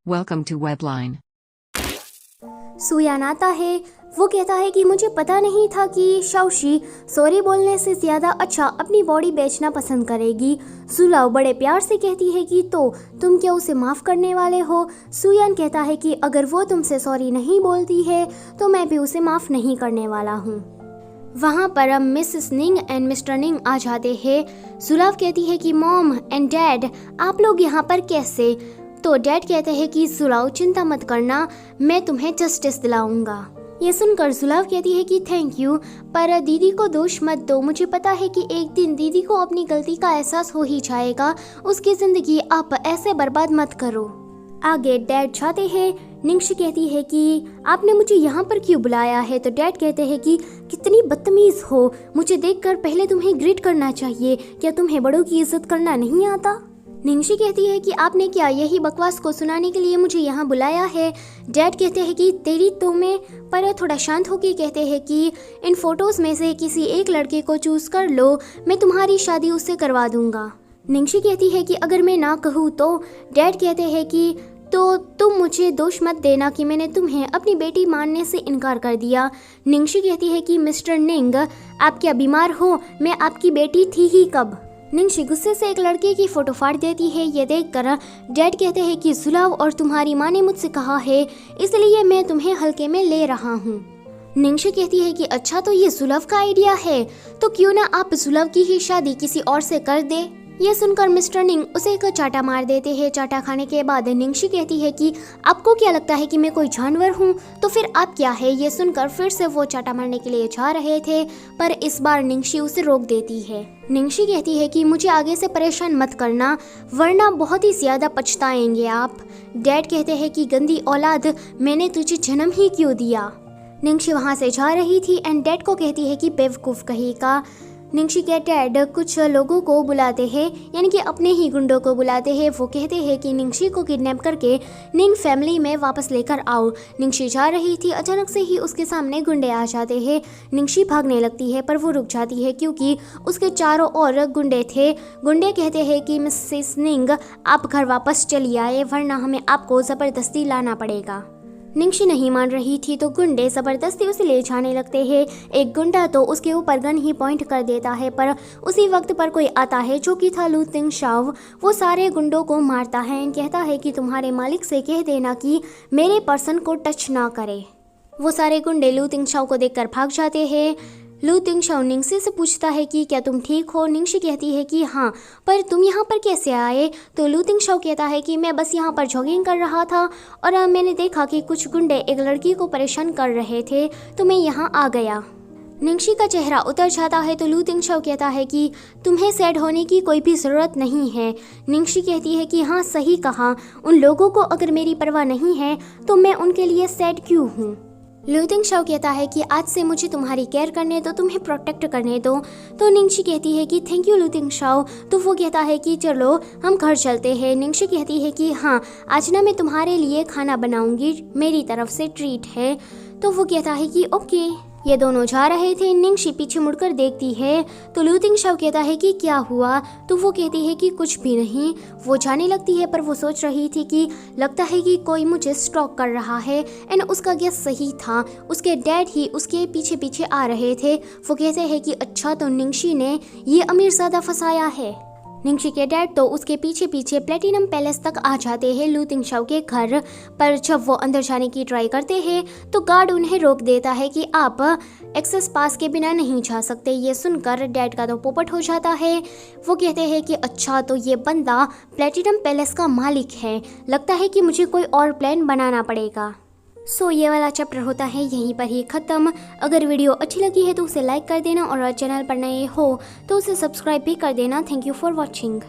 Welcome to Webline. सुयान आता है। वो कहता है कि मुझे पता नहीं था कि शाओशी सॉरी बोलने से ज़्यादा अच्छा अपनी बॉडी बेचना पसंद करेगी। सुलाव बड़े प्यार से कहती है कि तो तुम क्या उसे माफ़ करने वाले हो। सुयान कहता है कि अगर वो तुमसे सॉरी नहीं बोलती है तो मैं भी उसे माफ़ नहीं करने वाला हूँ। वहाँ पर अब मिसेस निंग एंड मिस्टर निंग आ जाते हैं। सुलाव कहती है कि मॉम एंड डैड आप लोग यहाँ पर कैसे। तो डैड कहते हैं कि सुलाव चिंता मत करना, मैं तुम्हें जस्टिस दिलाऊंगा। ये सुनकर सुलाव कहती है कि थैंक यू, पर दीदी को दोष मत दो। मुझे पता है कि एक दिन दीदी को अपनी गलती का एहसास हो ही जाएगा। उसकी ज़िंदगी आप ऐसे बर्बाद मत करो। आगे डैड जाते हैं। निंगशी कहती है कि आपने मुझे यहाँ पर क्यों बुलाया है। तो डैड कहते हैं कि कितनी बदतमीज़ हो, मुझे देखकर पहले तुम्हें ग्रीट करना चाहिए। क्या तुम्हें बड़ों की इज्जत करना नहीं आता। निंगशी कहती है कि आपने क्या यही बकवास को सुनाने के लिए मुझे यहाँ बुलाया है। डैड कहते हैं कि तेरी तो मैं, पर थोड़ा शांत होकर कहते हैं कि इन फोटोज़ में से किसी एक लड़के को चूज़ कर लो, मैं तुम्हारी शादी उससे करवा दूंगा। निंगशी कहती है कि अगर मैं ना कहूँ तो। डैड कहते हैं कि तो तुम मुझे दोष मत देना कि मैंने तुम्हें अपनी बेटी मानने से इनकार कर दिया। निंगशी कहती है कि मिस्टर निंग आप क्या बीमार हो, मैं आपकी बेटी थी ही कब। निंगशी गुस्से से एक लड़के की फोटो फाड़ देती है। ये देखकर डैड कहते हैं कि सुलाव और तुम्हारी माँ ने मुझसे कहा है, इसलिए मैं तुम्हें हल्के में ले रहा हूँ। निंगशी कहती है कि अच्छा तो ये सुलाव का आइडिया है, तो क्यों ना आप सुलाव की ही शादी किसी और से कर दे। ये सुनकर मिस्टर निंग उसे एक चाटा मार देते हैं। चाटा खाने के बाद निंगशी कहती है कि आपको क्या लगता है कि मैं कोई जानवर हूँ, तो फिर आप क्या है। ये सुनकर फिर से वो चाटा मारने के लिए जा रहे थे, पर इस बार निंगशी उसे रोक देती है। निंगशी कहती है कि मुझे आगे से परेशान मत करना, वरना बहुत ही ज़्यादा पछताएंगे आप। डैड कहते हैं कि गंदी औलाद, मैंने तुझे जन्म ही क्यों दिया। निंगशी वहाँ से जा रही थी एंड डैड को कहती है कि बेवकूफ़ कहेगा। निंगशी के डैड कुछ लोगों को बुलाते हैं, यानी कि अपने ही गुंडों को बुलाते हैं। वो कहते हैं कि निंगशी को किडनैप करके निंग फैमिली में वापस लेकर आओ। निंगशी जा रही थी, अचानक से ही उसके सामने गुंडे आ जाते हैं। निंगशी भागने लगती है, पर वो रुक जाती है क्योंकि उसके चारों ओर गुंडे थे। गुंडे कहते हैं कि मिसेस निंग आप घर वापस चली आए, वरना हमें आपको ज़बरदस्ती लाना पड़ेगा। निंगशी नहीं मान रही थी, तो गुंडे ज़बरदस्ती उसे ले जाने लगते हैं। एक गुंडा तो उसके ऊपर गन ही पॉइंट कर देता है, पर उसी वक्त पर कोई आता है जो कि था लू तिंगशाओ। वो सारे गुंडों को मारता है एंड कहता है कि तुम्हारे मालिक से कह देना कि मेरे पर्सन को टच ना करे। वो सारे गुंडे लू तिंगशाओ को देखकर भाग जाते हैं। लू तिंगशाओ निंगशी से पूछता है कि क्या तुम ठीक हो। निंगशी कहती है कि हाँ, पर तुम यहाँ पर कैसे आए। तो लू तिंगशाओ कहता है कि मैं बस यहाँ पर जॉगिंग कर रहा था और मैंने देखा कि कुछ गुंडे एक लड़की को परेशान कर रहे थे, तो मैं यहाँ आ गया। निंगशी का चेहरा उतर जाता है। तो लू तिंगशाओ कहता है कि तुम्हें सैड होने की कोई भी ज़रूरत नहीं है। निंगशी कहती है कि हाँ सही कहा, उन लोगों को अगर मेरी परवाह नहीं है तो मैं उनके लिए सैड क्यों हूँ। लू तिंगशाओ कहता है कि आज से मुझे तुम्हारी केयर करने दो, तुम्हें प्रोटेक्ट करने दो। तो निंगशी कहती है कि थैंक यू लू तिंगशाओ। तो वो कहता है कि चलो हम घर चलते हैं। निंगशी कहती है कि हाँ आज ना मैं तुम्हारे लिए खाना बनाऊंगी, मेरी तरफ से ट्रीट है। तो वो कहता है कि ओके। ये दोनों जा रहे थे। निंगशी पीछे मुड़कर देखती है, तो लू तिंगशाओ कहता है कि क्या हुआ। तो वो कहती है कि कुछ भी नहीं। वो जाने लगती है, पर वो सोच रही थी कि लगता है कि कोई मुझे स्टॉक कर रहा है एंड उसका गेस सही था। उसके डैड ही उसके पीछे पीछे आ रहे थे। वो कहते हैं कि अच्छा तो निंगशी ने ये अमीरज़ादा फंसाया है। निंगशी के डैड तो उसके पीछे पीछे प्लेटिनम पैलेस तक आ जाते हैं लू तिंगशाओ के घर। पर जब वो अंदर जाने की ट्राई करते हैं तो गार्ड उन्हें रोक देता है कि आप एक्सेस पास के बिना नहीं जा सकते। ये सुनकर डैड का तो पोपट हो जाता है। वो कहते हैं कि अच्छा तो ये बंदा प्लेटिनम पैलेस का मालिक है, लगता है कि मुझे कोई और प्लान बनाना पड़ेगा। सो ये वाला चैप्टर होता है यहीं पर ही ख़त्म। अगर वीडियो अच्छी लगी है तो उसे लाइक कर देना और चैनल पर नए हो तो उसे सब्सक्राइब भी कर देना। Thank you for watching.